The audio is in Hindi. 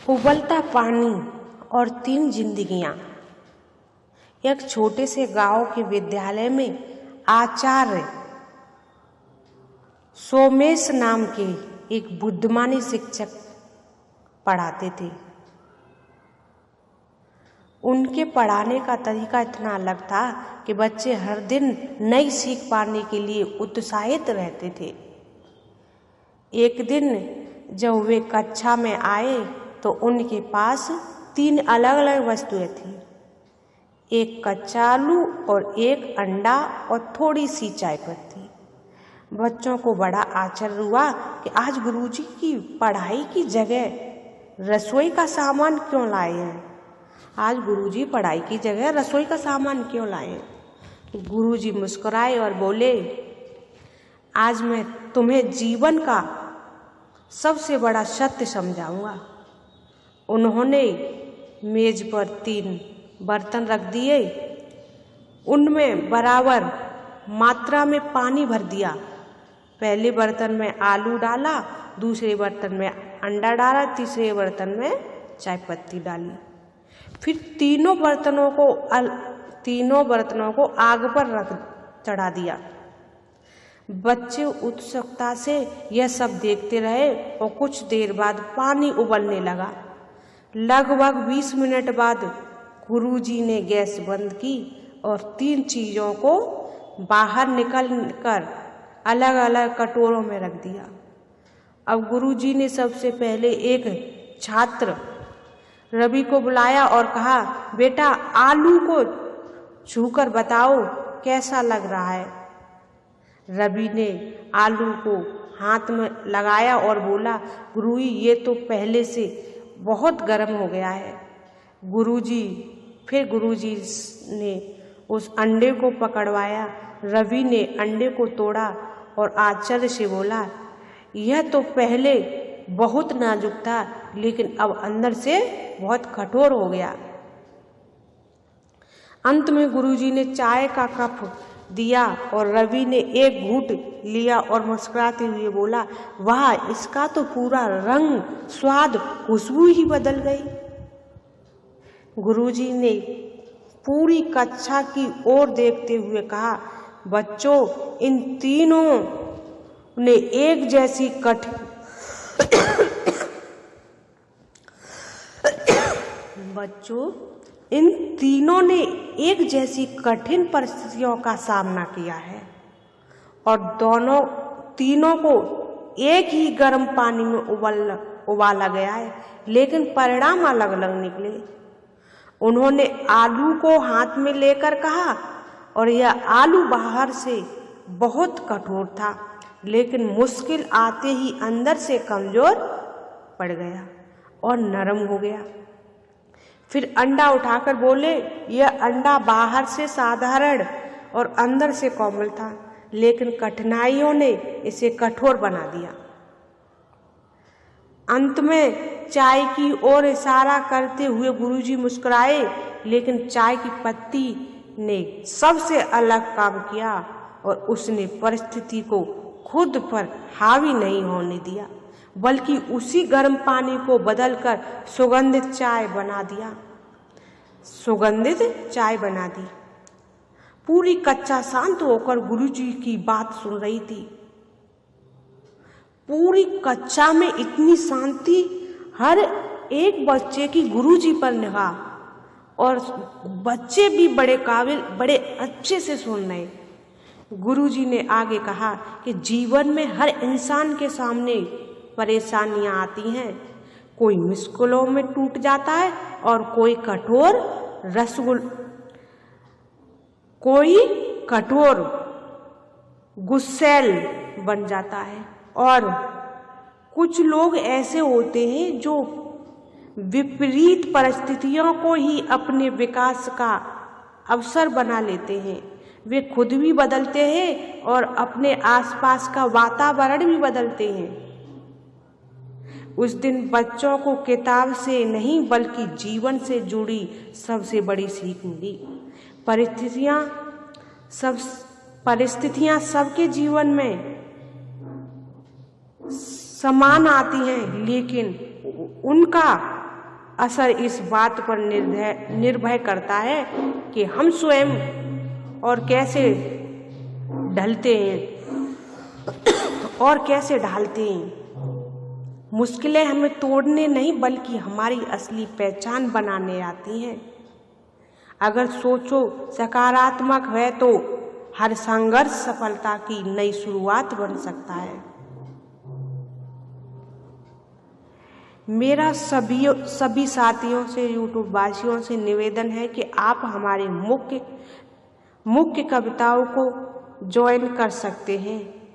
उबलता पानी और 3 जिंदगियां। एक छोटे से गांव के विद्यालय में आचार्य सोमेश नाम के एक बुद्धिमानी शिक्षक पढ़ाते थे। उनके पढ़ाने का तरीका इतना अलग था कि बच्चे हर दिन नई सीख पाने के लिए उत्साहित रहते थे। एक दिन जब वे कक्षा में आए तो उनके पास 3 अलग अलग वस्तुएं थीं। एक कच्चा आलू और एक अंडा और थोड़ी सी चाय पत्ती। बच्चों को बड़ा आश्चर्य हुआ कि आज गुरुजी की पढ़ाई की जगह रसोई का सामान क्यों लाए हैं। आज गुरुजी पढ़ाई की जगह रसोई का सामान क्यों लाए हैं। गुरुजी मुस्कुराए और बोले, आज मैं तुम्हें जीवन का सबसे बड़ा सत्य समझाऊंगा। उन्होंने मेज पर 3 बर्तन रख दिए। उनमें बराबर मात्रा में पानी भर दिया। पहले बर्तन में आलू डाला, दूसरे बर्तन में अंडा डाला, तीसरे बर्तन में चाय पत्ती डाली। फिर तीनों बर्तनों को आग पर रख चढ़ा दिया। बच्चे उत्सुकता से यह सब देखते रहे और कुछ देर बाद पानी उबलने लगा। लगभग 20 मिनट बाद गुरुजी ने गैस बंद की और 3 चीजों को बाहर निकल कर अलग अलग कटोरों में रख दिया। अब गुरुजी ने सबसे पहले एक छात्र रवि को बुलाया और कहा, बेटा आलू को छूकर बताओ कैसा लग रहा है। रवि ने आलू को हाथ में लगाया और बोला, गुरुजी ये तो पहले से बहुत गर्म हो गया है। गुरुजी ने उस अंडे को पकड़वाया। रवि ने अंडे को तोड़ा और आश्चर्य से बोला, यह तो पहले बहुत नाजुक था लेकिन अब अंदर से बहुत कठोर हो गया। अंत में गुरुजी ने चाय का कप दिया और रवि ने एक घूंट लिया और मुस्कुराते हुए बोला, वाह, इसका तो पूरा रंग, स्वाद, खुशबू ही बदल गई। गुरुजी ने पूरी कक्षा की ओर देखते हुए कहा, बच्चों इन तीनों ने एक जैसी कठिन परिस्थितियों का सामना किया है और तीनों को एक ही गर्म पानी में उबाला गया है, लेकिन परिणाम अलग अलग निकले। उन्होंने आलू को हाथ में लेकर कहा, और यह आलू बाहर से बहुत कठोर था लेकिन मुश्किल आते ही अंदर से कमजोर पड़ गया और नरम हो गया। फिर अंडा उठाकर बोले, यह अंडा बाहर से साधारण और अंदर से कोमल था लेकिन कठिनाइयों ने इसे कठोर बना दिया। अंत में चाय की ओर इशारा करते हुए गुरुजी मुस्कुराए, लेकिन चाय की पत्ती ने सबसे अलग काम किया और उसने परिस्थिति को खुद पर हावी नहीं होने दिया बल्कि उसी गर्म पानी को बदलकर सुगंधित चाय बना दी। पूरी कक्षा शांत होकर गुरुजी की बात सुन रही थी। पूरी कक्षा में इतनी शांति, हर एक बच्चे की गुरुजी पर निगाह, और बच्चे भी बड़े काबिल, बड़े अच्छे से सुन रहे। गुरुजी ने आगे कहा कि जीवन में हर इंसान के सामने परेशानियां आती हैं। कोई मुश्किलों में टूट जाता है और कोई कठोर गुस्सैल बन जाता है, और कुछ लोग ऐसे होते हैं जो विपरीत परिस्थितियों को ही अपने विकास का अवसर बना लेते हैं। वे खुद भी बदलते हैं और अपने आसपास का वातावरण भी बदलते हैं। उस दिन बच्चों को किताब से नहीं बल्कि जीवन से जुड़ी सबसे बड़ी सीख मिली। परिस्थितियां सबके जीवन में समान आती हैं, लेकिन उनका असर इस बात पर निर्भर करता है कि हम स्वयं और कैसे ढलते हैं मुश्किलें हमें तोड़ने नहीं बल्कि हमारी असली पहचान बनाने आती हैं। अगर सोचो सकारात्मक है तो हर संघर्ष सफलता की नई शुरुआत बन सकता है। मेरा सभी साथियों से, यूट्यूब वासियों से निवेदन है कि आप हमारी मुख्य कविताओं को ज्वाइन कर सकते हैं।